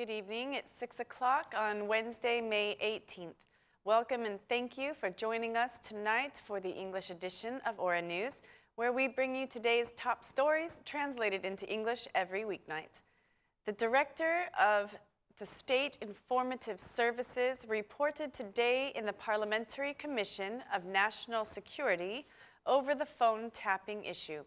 Good evening. It's 6 o'clock on Wednesday, May 18th. Welcome and thank you for joining us tonight for the English edition of Aura News, where we bring you today's top stories translated into English every weeknight. The director of the State Informative Services reported today in the Parliamentary Commission of National Security over the phone tapping issue.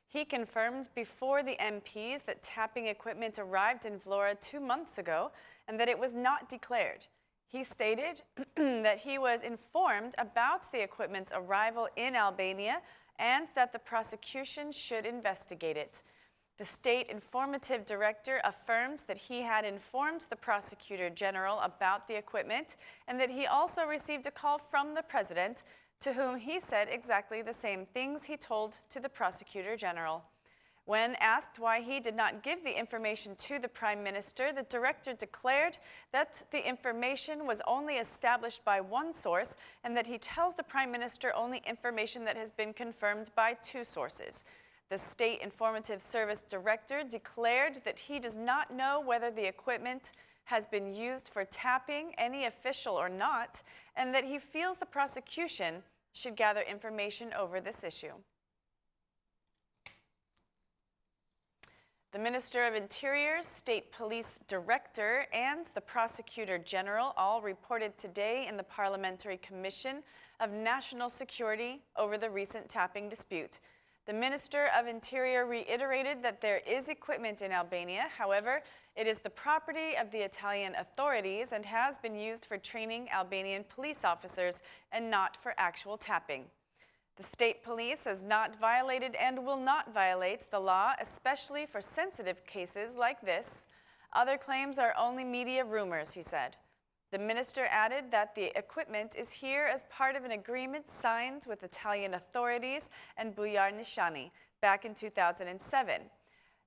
He confirmed before the MPs that tapping equipment arrived in Vlora 2 months ago and that it was not declared. He stated that he was informed about the equipment's arrival in Albania and that the prosecution should investigate it. The State Informative Director affirmed that he had informed the Prosecutor General about the equipment and that he also received a call from the President, to whom he said exactly the same things he told to the Prosecutor General. When asked why he did not give the information to the Prime Minister, the director declared that the information was only established by one source and that he tells the Prime Minister only information that has been confirmed by 2 sources. The State Informative Service Director declared that he does not know whether the equipment has been used for tapping any official or not, and that he feels the prosecution should gather information over this issue. The Minister of Interior, State Police Director, and the Prosecutor General all reported today in the Parliamentary Commission of National Security over the recent tapping dispute. The Minister of Interior reiterated that there is equipment in Albania. However, it is the property of the Italian authorities and has been used for training Albanian police officers and not for actual tapping. The state police has not violated and will not violate the law, especially for sensitive cases like this. Other claims are only media rumors, he said. The minister added that the equipment is here as part of an agreement signed with Italian authorities and Bujar Nishani back in 2007.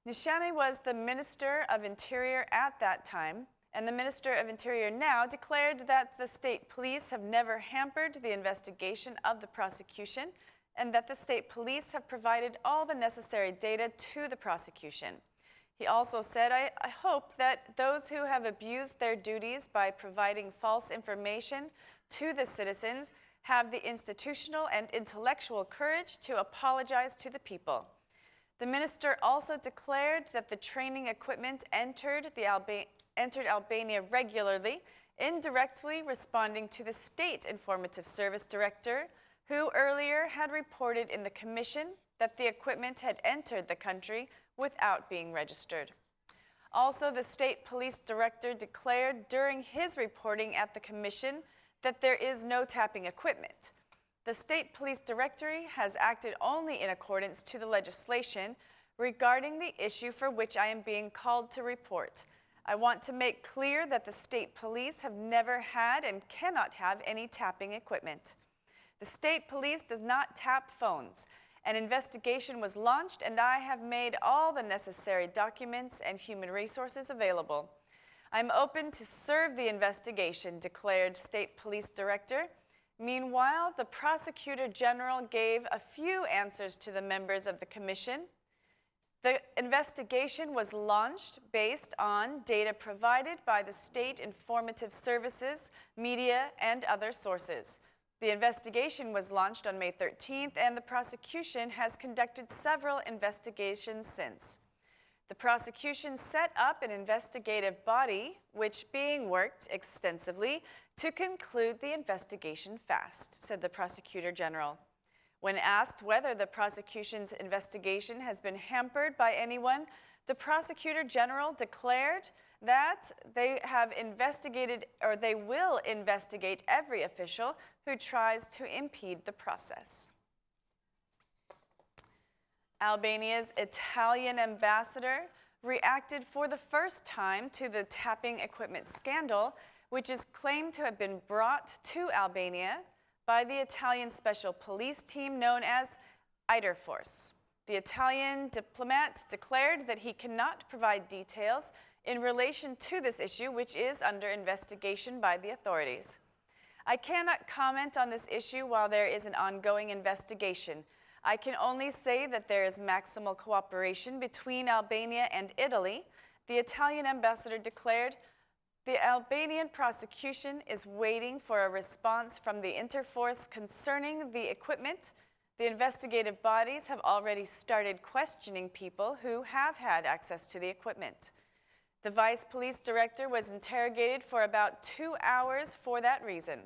Nishani was the Minister of Interior at that time, and the Minister of Interior now declared that the state police have never hampered the investigation of the prosecution and that the state police have provided all the necessary data to the prosecution. He also said, I hope that those who have abused their duties by providing false information to the citizens have the institutional and intellectual courage to apologize to the people. The minister also declared that the training equipment entered Albania regularly, indirectly responding to the State Informative Service Director, who earlier had reported in the Commission that the equipment had entered the country without being registered. Also, the State Police Director declared during his reporting at the Commission that there is no tapping equipment. The State Police Directorate has acted only in accordance to the legislation regarding the issue for which I am being called to report. I want to make clear that the State Police have never had and cannot have any tapping equipment. The State Police does not tap phones. An investigation was launched, and I have made all the necessary documents and human resources available. I'm open to serve the investigation, declared State Police Director. Meanwhile, the Prosecutor General gave a few answers to the members of the Commission. The investigation was launched based on data provided by the State Informative Services, media, and other sources. The investigation was launched on May 13th, and the prosecution has conducted several investigations since. The prosecution set up an investigative body, which being worked extensively to conclude the investigation fast, said the Prosecutor General. When asked whether the prosecution's investigation has been hampered by anyone, the Prosecutor General declared that they have investigated, or they will investigate every official who tries to impede the process. Albania's Italian ambassador reacted for the first time to the tapping equipment scandal, which is claimed to have been brought to Albania by the Italian special police team known as Force. The Italian diplomat declared that he cannot provide details in relation to this issue, which is under investigation by the authorities. I cannot comment on this issue while there is an ongoing investigation. I can only say that there is maximal cooperation between Albania and Italy. The Italian ambassador declared, The Albanian prosecution is waiting for a response from the Interforce concerning the equipment. The investigative bodies have already started questioning people who have had access to the equipment. The vice police director was interrogated for about 2 hours for that reason.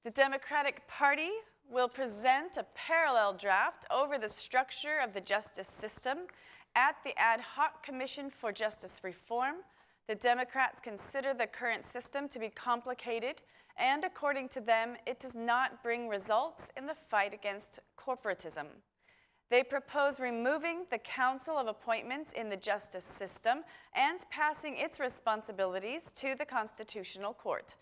The Democratic Party will present a parallel draft over the structure of the justice system at the Ad Hoc Commission for Justice Reform. The Democrats consider the current system to be complicated, and according to them, it does not bring results in the fight against corporatism. They propose removing the Council of Appointments in the justice system and passing its responsibilities to the Constitutional Court.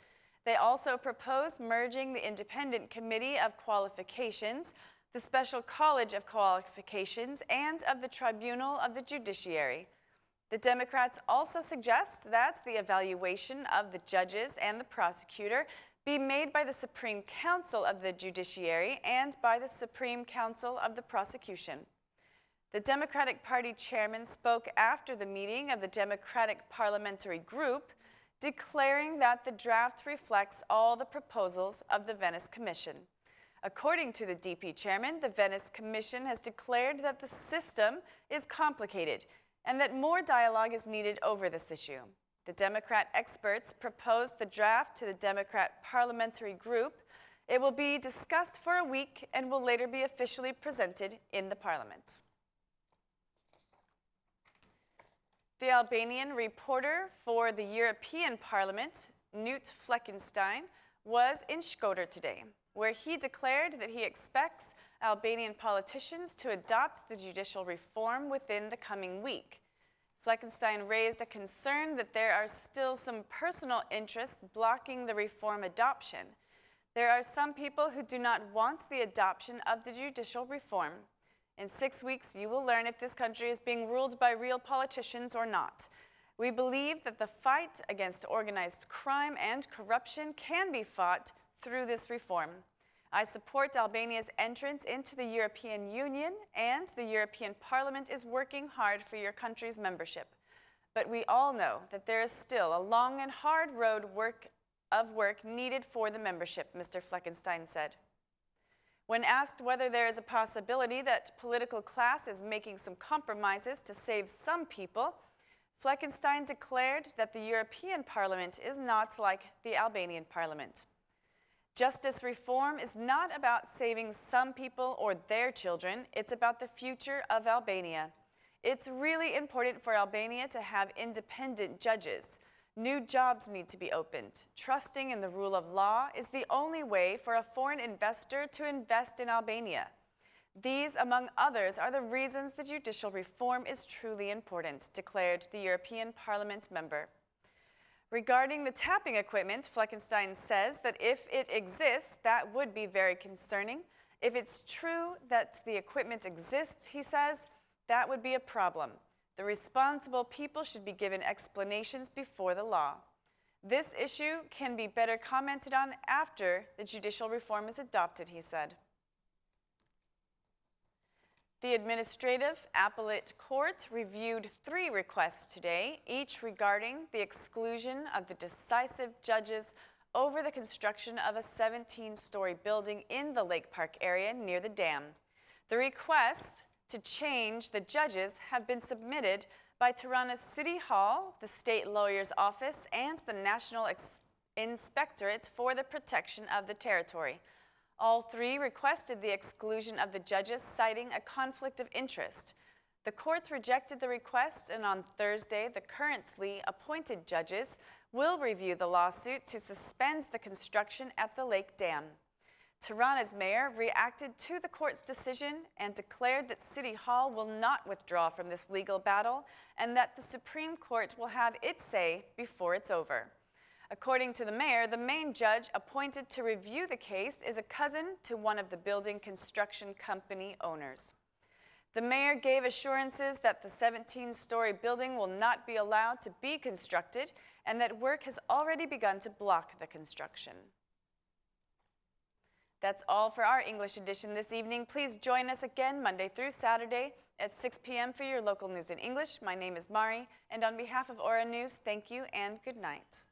They also propose merging the Independent Committee of Qualifications, the Special College of Qualifications, and of the Tribunal of the Judiciary. The Democrats also suggest that the evaluation of the judges and the prosecutor be made by the Supreme Council of the Judiciary and by the Supreme Council of the Prosecution. The Democratic Party chairman spoke after the meeting of the Democratic Parliamentary Group, declaring that the draft reflects all the proposals of the Venice Commission. According to the DP chairman, the Venice Commission has declared that the system is complicated and that more dialogue is needed over this issue. The Democrat experts proposed the draft to the Democrat Parliamentary Group. It will be discussed for a week and will later be officially presented in the Parliament. The Albanian reporter for the European Parliament, Knut Fleckenstein, was in Shkodër today, where he declared that he expects Albanian politicians to adopt the judicial reform within the coming week. Fleckenstein raised a concern that there are still some personal interests blocking the reform adoption. There are some people who do not want the adoption of the judicial reform. In 6 weeks, you will learn if this country is being ruled by real politicians or not. We believe that the fight against organized crime and corruption can be fought through this reform. I support Albania's entrance into the European Union, and the European Parliament is working hard for your country's membership. But we all know that there is still a long and hard road of work needed for the membership, Mr. Fleckenstein said. When asked whether there is a possibility that political class is making some compromises to save some people, Fleckenstein declared that the European Parliament is not like the Albanian Parliament. Justice reform is not about saving some people or their children. It's about the future of Albania. It's really important for Albania to have independent judges. New jobs need to be opened. Trusting in the rule of law is the only way for a foreign investor to invest in Albania. These, among others, are the reasons the judicial reform is truly important, declared the European Parliament member. Regarding the tapping equipment, Fleckenstein says that if it exists, that would be very concerning. If it's true that the equipment exists, he says, that would be a problem. The responsible people should be given explanations before the law. This issue can be better commented on after the judicial reform is adopted, he said. The Administrative Appellate Court reviewed 3 requests today, each regarding the exclusion of the decisive judges over the construction of a 17-story building in the Lake Park area near the dam. The requests to change the judges have been submitted by Tirana's City Hall, the State Lawyer's Office, and the National Inspectorate for the Protection of the Territory. All 3 requested the exclusion of the judges, citing a conflict of interest. The court rejected the request, and on Thursday, the currently appointed judges will review the lawsuit to suspend the construction at the Lake Dam. Tirana's mayor reacted to the court's decision and declared that City Hall will not withdraw from this legal battle and that the Supreme Court will have its say before it's over. According to the mayor, the main judge appointed to review the case is a cousin to one of the building construction company owners. The mayor gave assurances that the 17-story building will not be allowed to be constructed and that work has already begun to block the construction. That's all for our English edition this evening. Please join us again Monday through Saturday at 6 p.m. for your local news in English. My name is Mari, and on behalf of Aura News, thank you and good night.